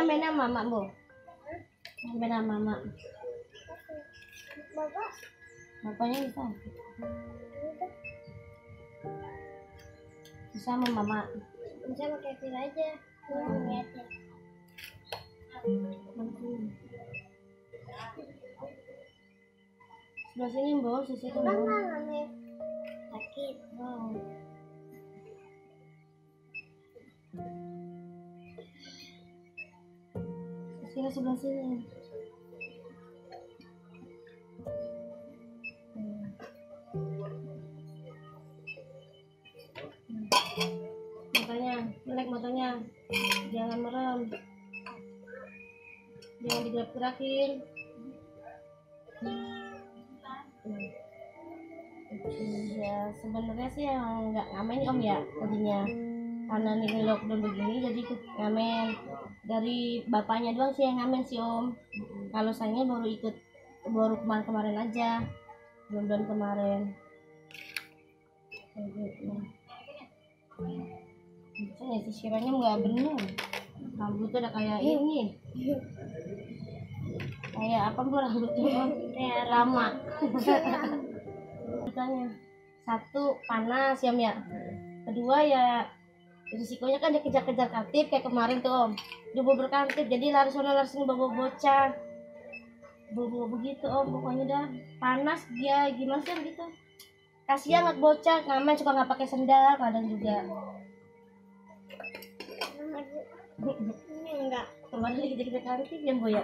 main sama mama, Bu. Main sama mama. Bapak. Bapaknya bisa. Bisa sama mama. Bisa sama Kevin aja. Lihatnya. Sebelah sini, Bu, sisi itu, Bu. Mami. Sakit. Wow. Sini sebelah sini. Matanya, melek matanya. Jangan merem. Jangan digerak-gerakin. Ya sebenarnya sih yang nggak ngamen Om ya tadinya, karena ini lockdown begini jadi ikut ngamen. Dari bapaknya doang sih yang ngamen sih Om. Kalau saya baru kemarin aja, bulan kemarin. Misalnya sisirannya nggak bener, rambutnya udah kayak ini, kayak apa Bu rambutnya? Kayak lama. Makanya satu panas ya Om ya, kedua ya risikonya kan dia kejar-kejar kantip kayak kemarin tuh Om, dia bawa berkantip jadi lari sana lari sini bawa bocah, bawa begitu Om. Pokoknya dah panas dia gimana sih gitu, kasihan anak bocah ngamen suka nggak pakai sendal kadang juga. Ini enggak. Kemarin lagi kita kantip ya Bu ya.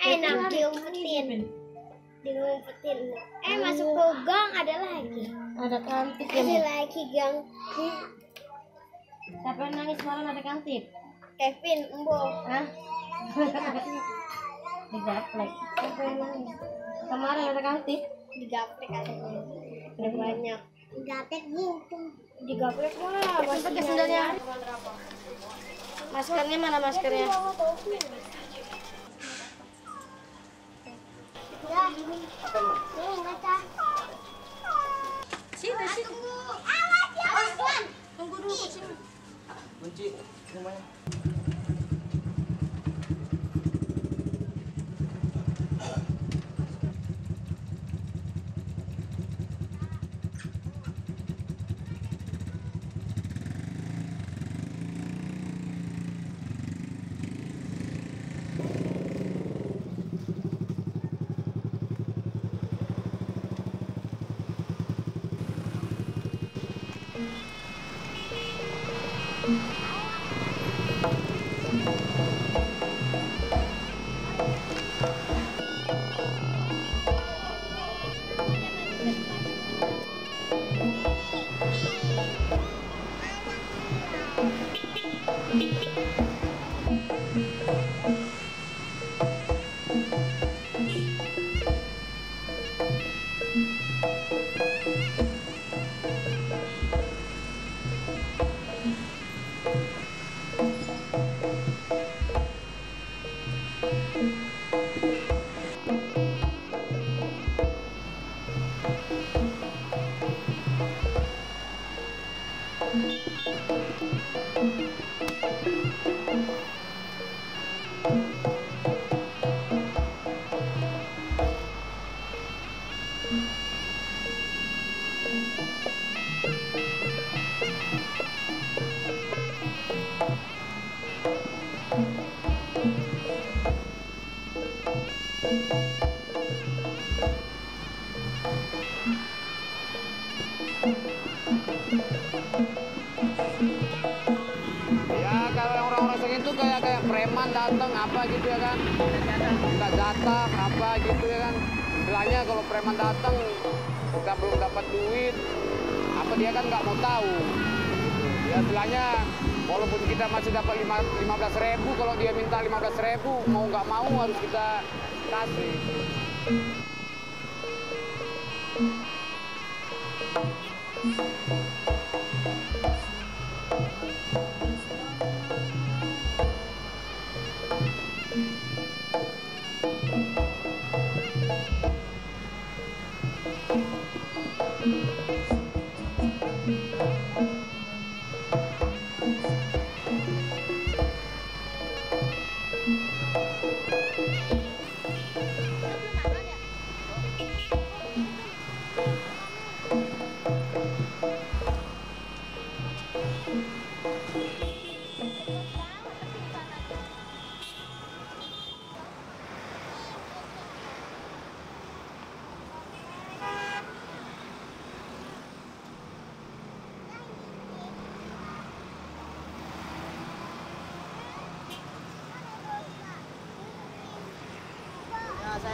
Enak diumpetin. Masuk ke gang ada lagi. Ada kantip ya Ada Bu. lagi gang. Siapa yang nangis malam ada kantip? Kevin, Embo. Hah? Digaplek. Siapa yang nangis? Kemarin ada kantip. Digaplek ada banyak. Digaplek gitu. Digaplek lah. Masih pakai sendalnya. Maskernya mana maskernya? Ya, ini baca. Sini. Awas ya, Tuan. Tunggu dulu kucing. Kunci rumahnya. Ya kalau yang orang-orang sini tuh kayak preman datang apa gitu ya kan, minta jatah apa gitu ya kan. Istilahnya kalau preman datang kita belum dapat duit, apa dia kan nggak mau tahu. Ya istilahnya walaupun kita masih dapat 15.000, kalau dia minta 15.000 mau nggak mau harus kita kasih.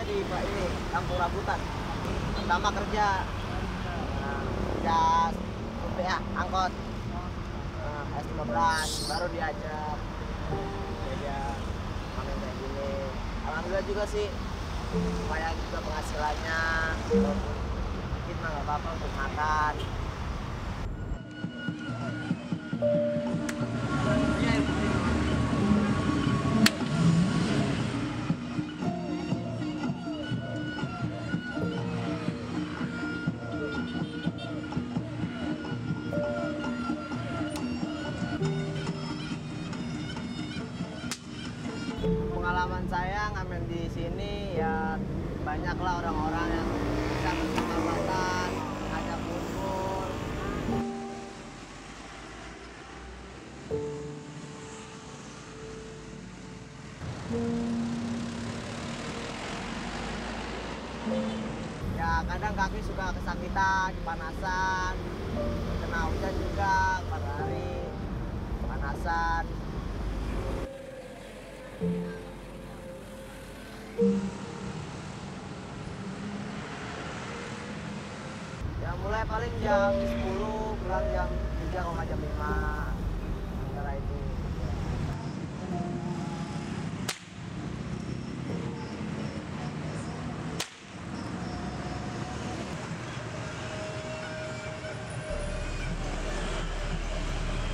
di ini kampung rambutan. Pertama kerja UPA angkot S15 baru diajak main kayak gini. Alhamdulillah juga sih lumayan juga penghasilannya, mungkin mah nggak apa-apa untuk makan. Pengalaman saya ngamen di sini ya banyaklah orang-orang yang bisa bersahabatan, ngajak kumpul. Ya kadang kaki suka kesakitan, kepanasan, kena hujan juga pada hari, kepanasan. Ya mulai paling jam 10 pulang jam 3 kalau nggak jam 5 antara itu.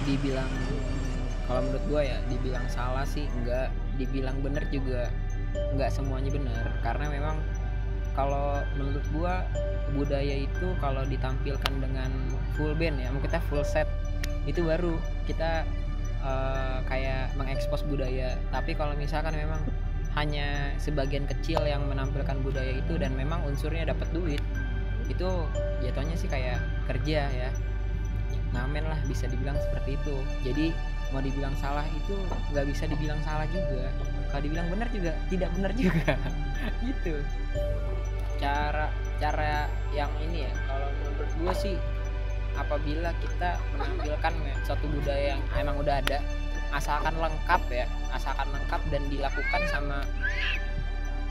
Dibilang kalau menurut gue ya dibilang salah sih enggak, dibilang bener juga enggak semuanya benar, karena memang kalau menurut gue budaya itu kalau ditampilkan dengan full band ya, kita full set itu baru kita kayak mengekspos budaya. Tapi kalau misalkan memang hanya sebagian kecil yang menampilkan budaya itu dan memang unsurnya dapat duit, itu jatuhnya sih kayak kerja ya, ngamen lah, bisa dibilang seperti itu. Jadi mau dibilang salah itu nggak bisa dibilang salah juga, kalau dibilang benar juga tidak benar juga gitu. Cara yang ini ya, kalau menurut gue sih apabila kita menampilkan suatu budaya yang emang udah ada, asalkan lengkap dan dilakukan sama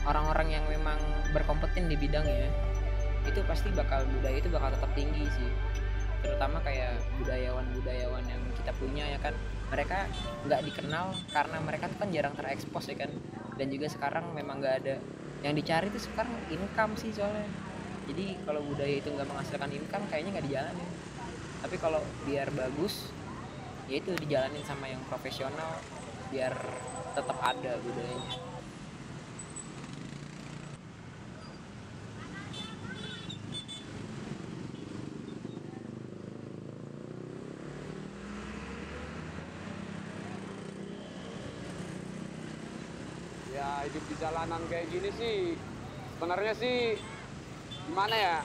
orang-orang yang memang berkompeten di bidangnya, itu pasti budaya itu bakal tetap tinggi sih. Terutama kayak budayawan yang kita punya ya kan, mereka nggak dikenal karena mereka tuh kan jarang terekspos ya kan, dan juga sekarang memang nggak ada yang dicari tuh sekarang income sih soalnya. Jadi kalau budaya itu nggak menghasilkan income kayaknya nggak dijalanin. Tapi kalau biar bagus ya itu dijalanin sama yang profesional biar tetap ada budayanya. Ya hidup di jalanan kayak gini sih sebenarnya sih gimana ya,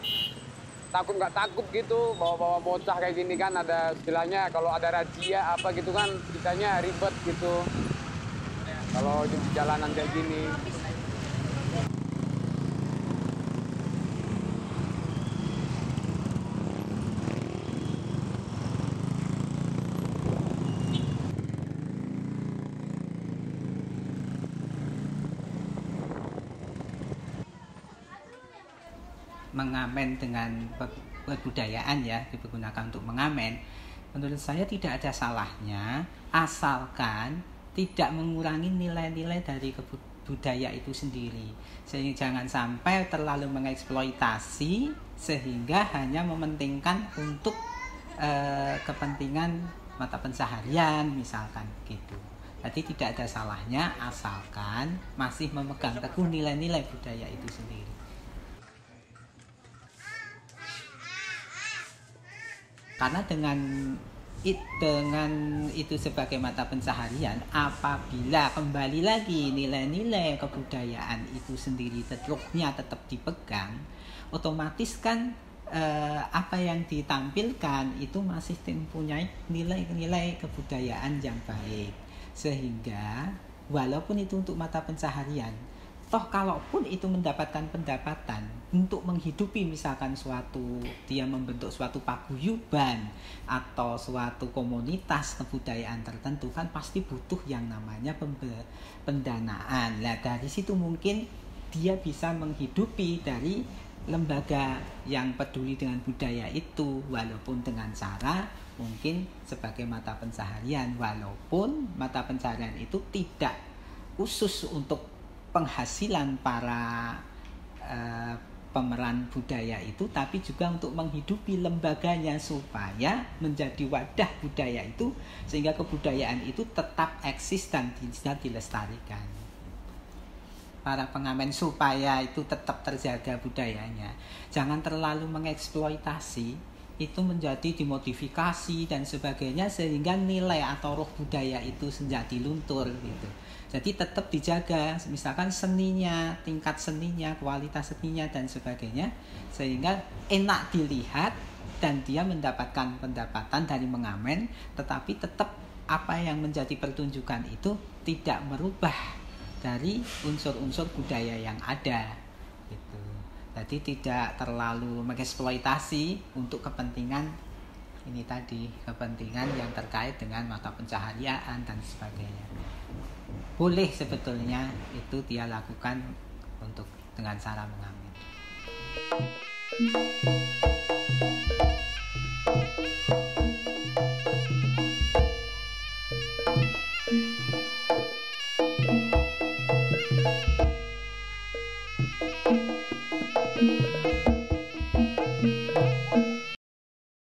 takut nggak takut gitu bawa-bawa bocah kayak gini kan, ada istilahnya kalau ada razia apa gitu kan ceritanya ribet gitu kalau hidup di jalanan kayak gini. Mengamen dengan kebudayaan ya, digunakan untuk mengamen, menurut saya tidak ada salahnya asalkan tidak mengurangi nilai-nilai dari budaya itu sendiri, sehingga jangan sampai terlalu mengeksploitasi sehingga hanya mementingkan untuk kepentingan mata pencaharian misalkan gitu. Jadi tidak ada salahnya asalkan masih memegang teguh nilai-nilai budaya itu sendiri. Karena dengan itu sebagai mata pencaharian, apabila kembali lagi nilai-nilai kebudayaan itu sendiri seluruhnya tetap dipegang, otomatis kan apa yang ditampilkan itu masih mempunyai nilai-nilai kebudayaan yang baik, sehingga walaupun itu untuk mata pencaharian, toh kalaupun itu mendapatkan pendapatan untuk menghidupi misalkan dia membentuk suatu paguyuban atau suatu komunitas kebudayaan tertentu, kan pasti butuh yang namanya pendanaan. Nah dari situ mungkin dia bisa menghidupi dari lembaga yang peduli dengan budaya itu, walaupun dengan cara mungkin sebagai mata pencaharian, walaupun mata pencaharian itu tidak khusus untuk penghasilan para pemeran budaya itu, tapi juga untuk menghidupi lembaganya supaya menjadi wadah budaya itu, sehingga kebudayaan itu tetap eksis dan bisa dilestarikan. Para pengamen supaya itu tetap terjaga budayanya, jangan terlalu mengeksploitasi, itu menjadi dimodifikasi dan sebagainya, sehingga nilai atau roh budaya itu menjadi luntur gitu. Jadi tetap dijaga, misalkan seninya, tingkat seninya, kualitas seninya dan sebagainya, sehingga enak dilihat dan dia mendapatkan pendapatan dari mengamen, tetapi tetap apa yang menjadi pertunjukan itu tidak merubah dari unsur-unsur budaya yang ada gitu. Jadi tidak terlalu mengeksploitasi untuk kepentingan ini tadi, kepentingan yang terkait dengan mata pencaharian dan sebagainya. Boleh sebetulnya itu dia lakukan untuk dengan cara mengamen.